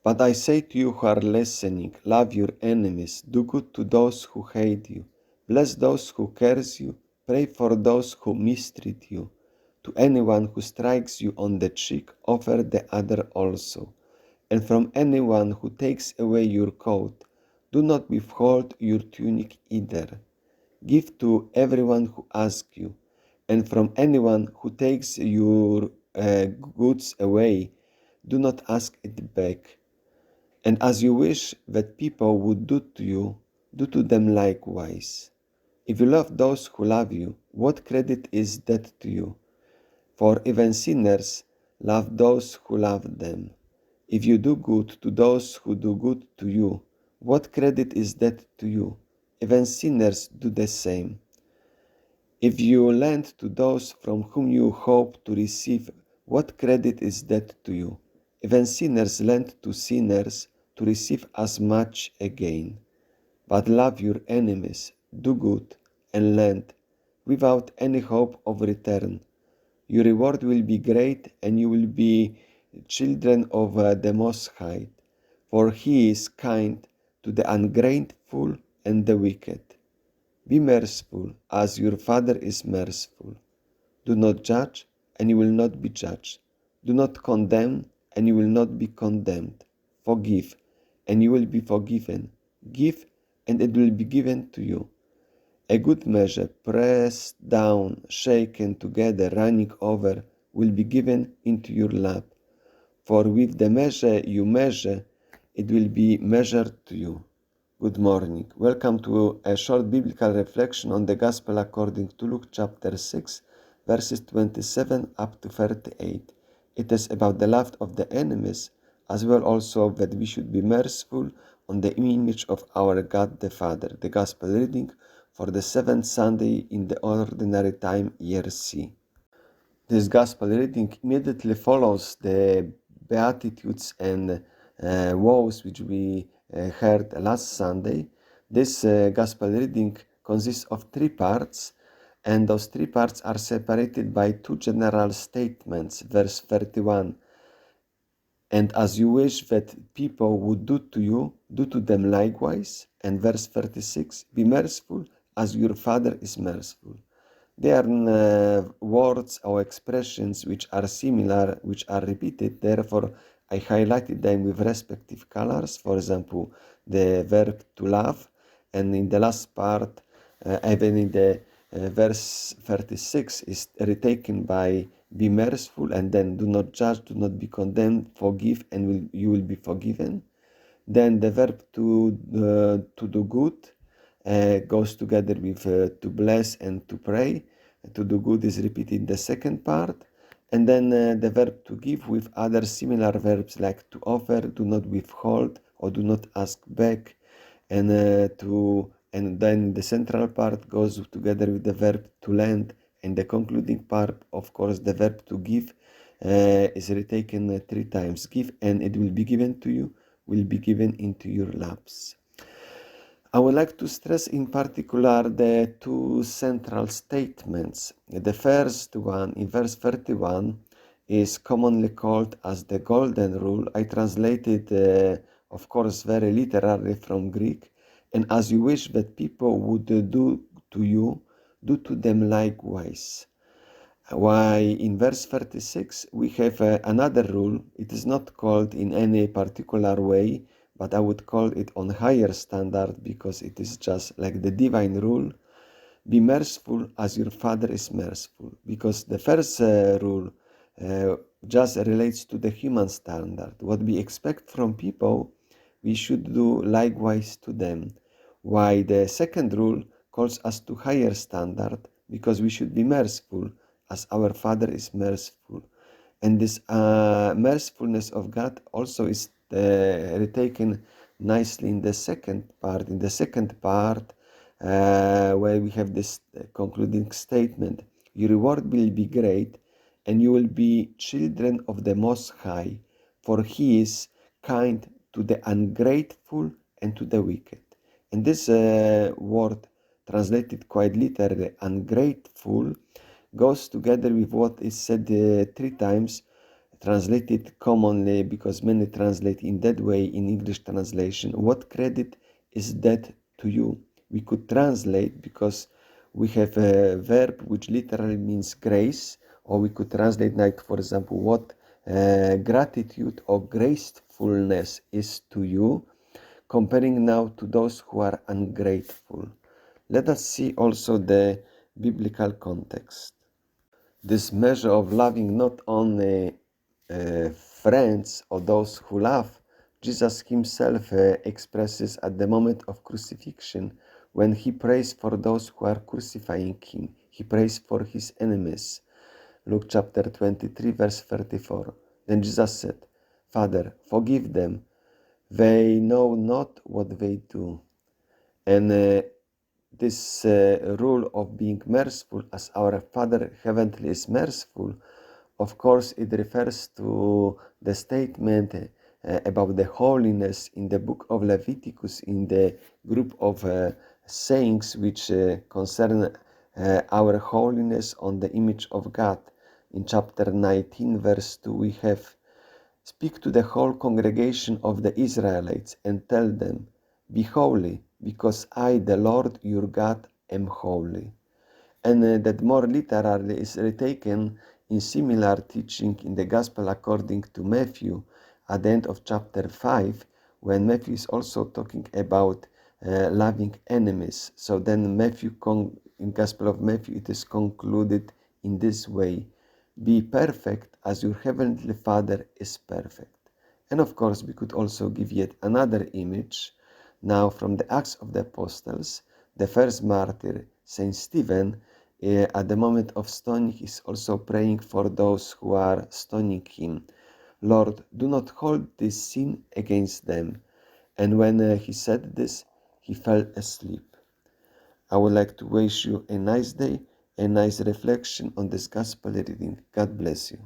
But I say to you who are listening, love your enemies, do good to those who hate you, bless those who curse you, pray for those who mistreat you. To anyone who strikes you on the cheek, offer the other also. And from anyone who takes away your coat, do not withhold your tunic either. Give to everyone who asks you, and from anyone who takes your goods away, do not ask it back. And as you wish that people would do to you, do to them likewise. If you love those who love you, what credit is that to you? For even sinners love those who love them. If you do good to those who do good to you, what credit is that to you? Even sinners do the same. If you lend to those from whom you hope to receive, what credit is that to you? Even sinners lend to sinners to receive as much again. But love your enemies, do good, and lend, without any hope of return. Your reward will be great, and you will be children of the Most High, for He is kind to the ungrateful and the wicked. Be merciful, as your Father is merciful. Do not judge, and you will not be judged. Do not condemn, and you will not be condemned. Forgive, and you will be forgiven. Give, and it will be given to you. A good measure, pressed down, shaken together, running over, will be given into your lap. For with the measure you measure, it will be measured to you. Good morning. Welcome to a short biblical reflection on the Gospel according to Luke chapter 6, verses 27 up to 38. It is about the love of the enemies, as well also that we should be merciful on the image of our God the Father. The Gospel reading for the seventh Sunday in the Ordinary Time, year C. This Gospel reading immediately follows the Beatitudes and woes which we heard last Sunday. This Gospel reading consists of three parts, and those three parts are separated by two general statements. Verse 31, and as you wish that people would do to you, do to them likewise. And verse 36, be merciful as your Father is merciful. They are words or expressions which are similar, which are repeated. Therefore, I highlighted them with respective colors. For example, the verb to love, and in the last part, even in the verse 36, is retaken by be merciful, and then do not judge, do not be condemned, forgive, and you will be forgiven. Then the verb to do good goes together with to bless and to pray. To do good is repeated in the second part. And then the verb to give with other similar verbs like to offer, do not withhold, or do not ask back. And then the central part goes together with the verb to lend. And the concluding part, of course, the verb to give is retaken three times. Give, and it will be given to you, will be given into your laps. I would like to stress in particular the two central statements. The first one, in verse 31, is commonly called as the golden rule. I translated, of course, very literally from Greek. And as you wish that people would do to you, do to them likewise. Why in verse 36 we have another rule. It is not called in any particular way, but I would call it on higher standard because it is just like the divine rule. Be merciful as your Father is merciful. Because the first rule just relates to the human standard. What we expect from people, we should do likewise to them. Why the second rule calls us to higher standard, because we should be merciful as our Father is merciful. And this mercifulness of God also is retaken nicely in the second part. In the second part, where we have this concluding statement, your reward will be great, and you will be children of the Most High, for He is kind to the ungrateful and to the wicked. And this word, translated quite literally, ungrateful, goes together with what is said three times translated commonly, because many translate in that way in English translation, what credit is that to you? We could translate, because we have a verb which literally means grace, or we could translate like, for example, what gratitude or gracefulness is to you, comparing now to those who are ungrateful. Let us see also the biblical context. This measure of loving not only friends or those who love, Jesus himself expresses at the moment of crucifixion, when he prays for those who are crucifying him. He prays for his enemies. Luke chapter 23, verse 34. Then Jesus said, Father, forgive them. They know not what they do. And this rule of being merciful, as our Father Heavenly is merciful, of course, it refers to the statement about the holiness in the book of Leviticus, in the group of sayings which concern our holiness on the image of God. In chapter 19, verse 2, we have, Speak to the whole congregation of the Israelites and tell them, Be holy, because I, the Lord your God, am holy. And that more literally is retaken in similar teaching in the Gospel according to Matthew at the end of chapter 5, when Matthew is also talking about loving enemies. So then in Gospel of Matthew it is concluded in this way, Be perfect as your heavenly Father is perfect. And of course we could also give yet another image now from the Acts of the Apostles. The first martyr, Saint Stephen, at the moment of stoning is also praying for those who are stoning him. Lord, do not hold this sin against them. And when he said this, he fell asleep. I would like to wish you a nice day, a nice reflection on this gospel reading. God bless you.